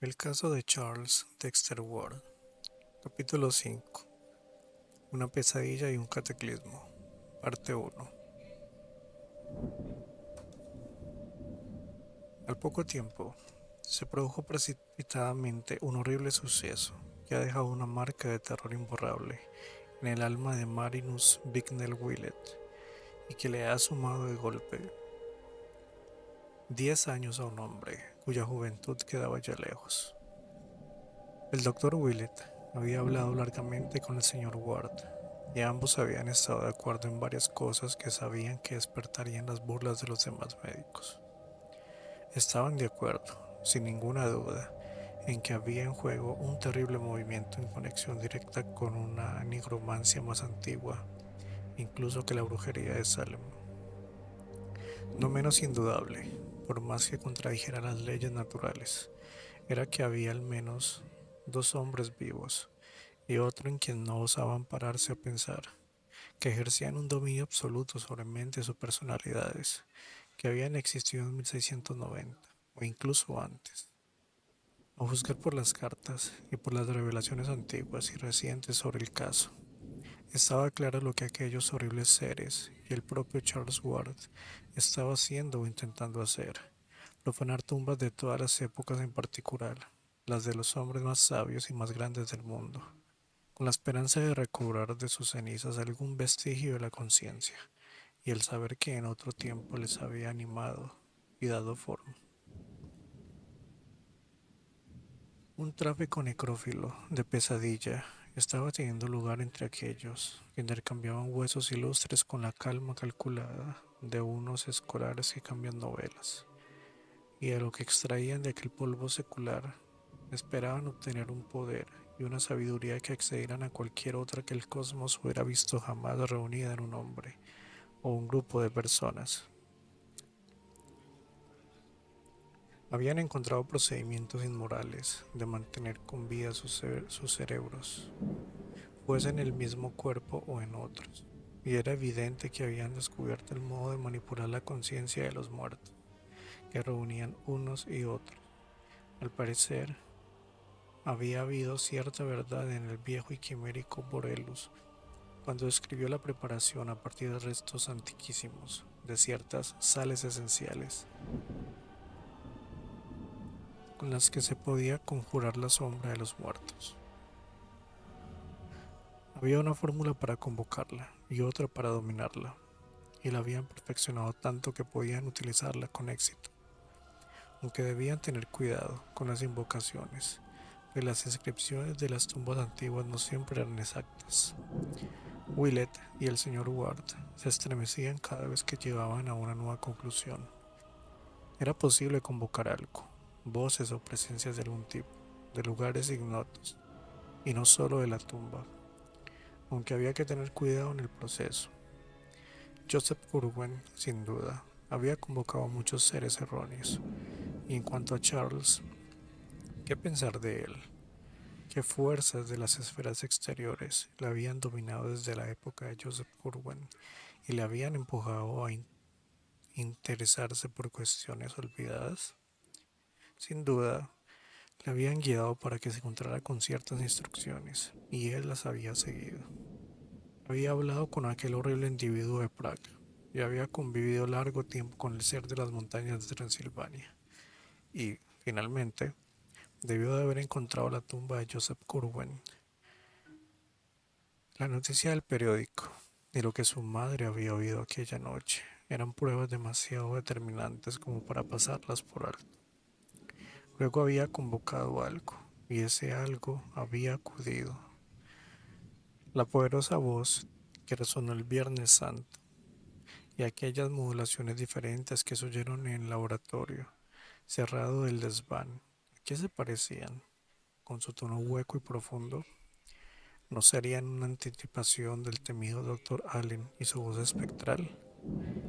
El caso de Charles Dexter Ward, capítulo 5. Una pesadilla y un cataclismo, parte 1. Al poco tiempo, se produjo precipitadamente un horrible suceso que ha dejado una marca de terror imborrable en el alma de Marinus Bicknell Willett y que le ha sumado de golpe 10 años a un hombre cuya juventud quedaba ya lejos. El doctor Willett había hablado largamente con el señor Ward, y ambos habían estado de acuerdo en varias cosas que sabían que despertarían las burlas de los demás médicos. Estaban de acuerdo, sin ninguna duda, en que había en juego un terrible movimiento en conexión directa con una nigromancia más antigua, incluso que la brujería de Salem. No menos indudable, por más que contradijera las leyes naturales, era que había al menos dos hombres vivos y otro en quien no osaban pararse a pensar, que ejercían un dominio absoluto sobre mentes o personalidades que habían existido en 1690 o incluso antes. A juzgar por las cartas y por las revelaciones antiguas y recientes sobre el caso, estaba claro lo que aquellos horribles seres y el propio Charles Ward estaba haciendo o intentando hacer: profanar tumbas de todas las épocas, en particular las de los hombres más sabios y más grandes del mundo, con la esperanza de recobrar de sus cenizas algún vestigio de la conciencia y el saber que en otro tiempo les había animado y dado forma. Un tráfico necrófilo de pesadilla estaba teniendo lugar entre aquellos que intercambiaban huesos ilustres con la calma calculada de unos escolares que cambian novelas, y de lo que extraían de aquel polvo secular esperaban obtener un poder y una sabiduría que excedieran a cualquier otra que el cosmos hubiera visto jamás reunida en un hombre o un grupo de personas. Habían encontrado procedimientos inmorales de mantener con vida sus cerebros, fuese en el mismo cuerpo o en otros, y era evidente que habían descubierto el modo de manipular la conciencia de los muertos, que reunían unos y otros. Al parecer, había habido cierta verdad en el viejo y quimérico Borellus cuando describió la preparación a partir de restos antiquísimos de ciertas sales esenciales con las que se podía conjurar la sombra de los muertos. Había una fórmula para convocarla y otra para dominarla, y la habían perfeccionado tanto que podían utilizarla con éxito, aunque debían tener cuidado con las invocaciones, pues las inscripciones de las tumbas antiguas no siempre eran exactas. Willett y el señor Ward se estremecían cada vez que llegaban a una nueva conclusión. Era posible convocar algo, voces o presencias de algún tipo, de lugares ignotos, y no solo de la tumba, aunque había que tener cuidado en el proceso. Joseph Curwen, sin duda, había convocado a muchos seres erróneos, y en cuanto a Charles, ¿qué pensar de él? ¿Qué fuerzas de las esferas exteriores le habían dominado desde la época de Joseph Curwen y le habían empujado a interesarse por cuestiones olvidadas? Sin duda, le habían guiado para que se encontrara con ciertas instrucciones, y él las había seguido. Había hablado con aquel horrible individuo de Praga, y había convivido largo tiempo con el ser de las montañas de Transilvania, y, finalmente, debió de haber encontrado la tumba de Joseph Curwen. La noticia del periódico y lo que su madre había oído aquella noche eran pruebas demasiado determinantes como para pasarlas por alto. Luego había convocado algo, y ese algo había acudido. La poderosa voz que resonó el Viernes Santo y aquellas modulaciones diferentes que se oyeron en el laboratorio cerrado del desván, ¿a qué se parecían? Con su tono hueco y profundo, ¿no serían una anticipación del temido doctor Allen y su voz espectral?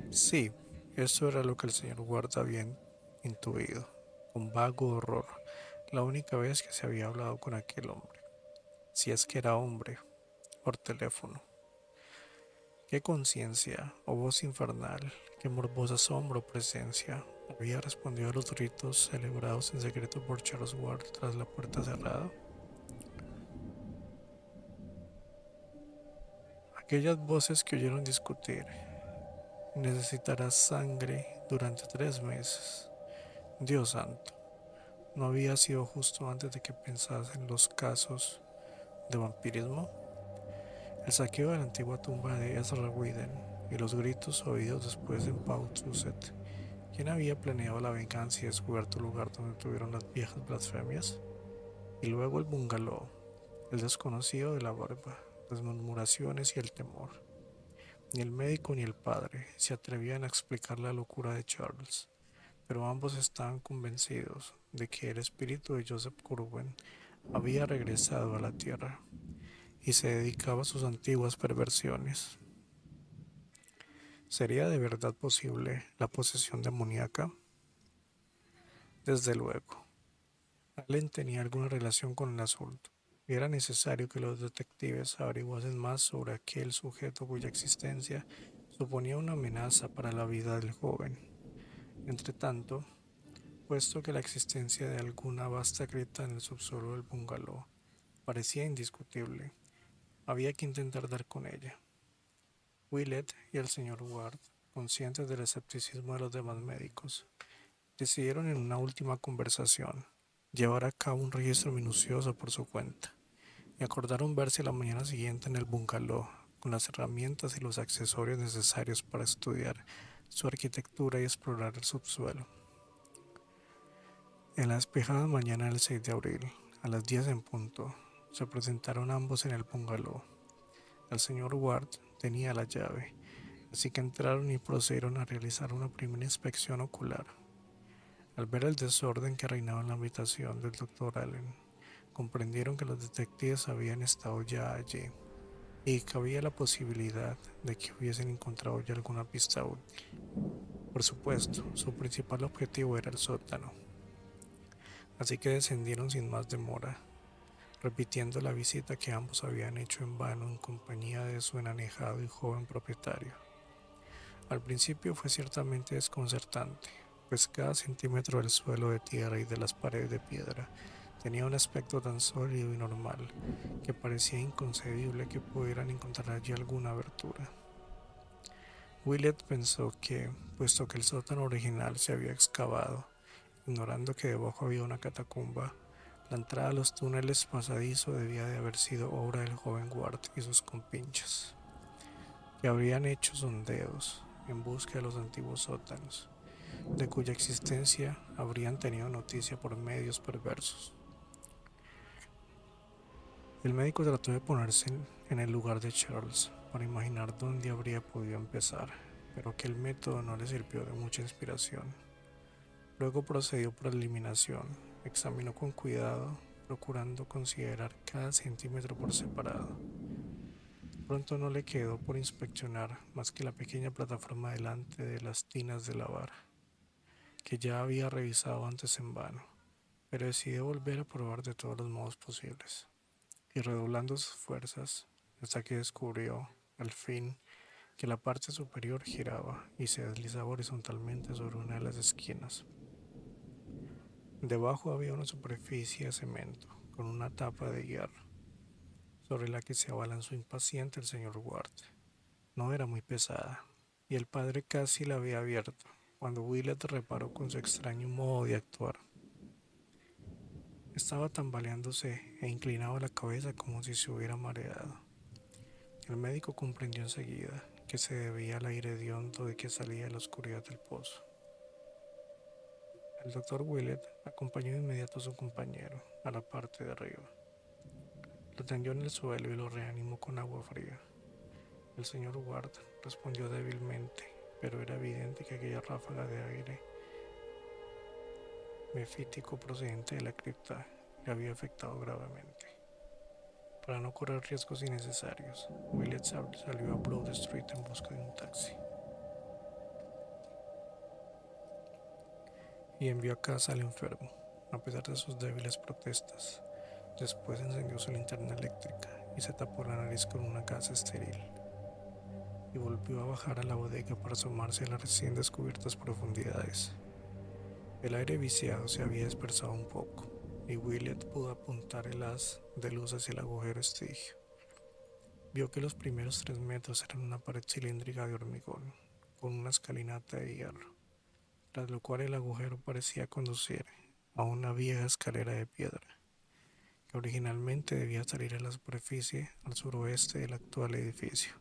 Sí, eso era lo que el señor Ward había intuido, con vago horror, la única vez que se había hablado con aquel hombre, si es que era hombre, por teléfono. Qué conciencia o voz infernal, qué morbosa sombra o presencia había respondido a los gritos celebrados en secreto por Charles Ward tras la puerta cerrada. Aquellas voces que oyeron discutir: necesitarás sangre durante 3 meses. Dios santo, ¿no había sido justo antes de que pensase en los casos de vampirismo? El saqueo de la antigua tumba de Ezra Whedon y los gritos oídos después en Pawtucket. ¿Quién había planeado la venganza y descubierto el lugar donde tuvieron las viejas blasfemias? Y luego el bungalow, el desconocido de la barba, las murmuraciones y el temor. Ni el médico ni el padre se atrevían a explicar la locura de Charles, pero ambos estaban convencidos de que el espíritu de Joseph Curwen había regresado a la tierra y se dedicaba a sus antiguas perversiones. ¿Sería de verdad posible la posesión demoníaca? Desde luego, Allen tenía alguna relación con el asunto, y era necesario que los detectives averiguasen más sobre aquel sujeto cuya existencia suponía una amenaza para la vida del joven. Entretanto, puesto que la existencia de alguna vasta cripta en el subsuelo del bungalow parecía indiscutible, había que intentar dar con ella. Willett y el señor Ward, conscientes del escepticismo de los demás médicos, decidieron en una última conversación llevar a cabo un registro minucioso por su cuenta y acordaron verse la mañana siguiente en el bungalow con las herramientas y los accesorios necesarios para estudiar su arquitectura y explorar el subsuelo. En la despejada mañana del 6 de abril, a las 10 en punto, se presentaron ambos en el bungalow. El señor Ward tenía la llave, así que entraron y procedieron a realizar una primera inspección ocular. Al ver el desorden que reinaba en la habitación del doctor Allen, comprendieron que los detectives habían estado ya allí y que había la posibilidad de que hubiesen encontrado ya alguna pista útil. Por supuesto, su principal objetivo era el sótano, así que descendieron sin más demora, repitiendo la visita que ambos habían hecho en vano en compañía de su enanejado y joven propietario. Al principio fue ciertamente desconcertante, pues cada centímetro del suelo de tierra y de las paredes de piedra tenía un aspecto tan sólido y normal que parecía inconcebible que pudieran encontrar allí alguna abertura. Willett pensó que, puesto que el sótano original se había excavado, ignorando que debajo había una catacumba, la entrada a los túneles pasadizos debía de haber sido obra del joven Ward y sus compinches, que habrían hecho sondeos en busca de los antiguos sótanos, de cuya existencia habrían tenido noticia por medios perversos. El médico trató de ponerse en el lugar de Charles para imaginar dónde habría podido empezar, pero aquel método no le sirvió de mucha inspiración. Luego procedió por eliminación, examinó con cuidado, procurando considerar cada centímetro por separado. Pronto no le quedó por inspeccionar más que la pequeña plataforma delante de las tinas de lavar, que ya había revisado antes en vano, pero decidió volver a probar de todos los modos posibles, y redoblando sus fuerzas, hasta que descubrió, al fin, que la parte superior giraba y se deslizaba horizontalmente sobre una de las esquinas. Debajo había una superficie de cemento, con una tapa de hierro, sobre la que se abalanzó impaciente el señor Ward. No era muy pesada, y el padre casi la había abierto, cuando Willett reparó con su extraño modo de actuar. Estaba tambaleándose e inclinaba la cabeza como si se hubiera mareado. El médico comprendió enseguida que se debía al aire hediondo de que salía de la oscuridad del pozo. El doctor Willett acompañó de inmediato a su compañero a la parte de arriba. Lo tendió en el suelo y lo reanimó con agua fría. El señor Ward respondió débilmente, pero era evidente que aquella ráfaga de aire mefítico procedente de la cripta le había afectado gravemente. Para no correr riesgos innecesarios, Willett salió a Broad Street en busca de un taxi. y envió a casa al enfermo, a pesar de sus débiles protestas. Después encendió su linterna eléctrica y se tapó la nariz con una gasa estéril, y volvió a bajar a la bodega para asomarse a las recién descubiertas profundidades. El aire viciado se había dispersado un poco, y Willett pudo apuntar el haz de luz hacia el agujero estigio. Vio que los primeros 3 metros eran una pared cilíndrica de hormigón, con una escalinata de hierro, tras lo cual el agujero parecía conducir a una vieja escalera de piedra, que originalmente debía salir a la superficie al suroeste del actual edificio.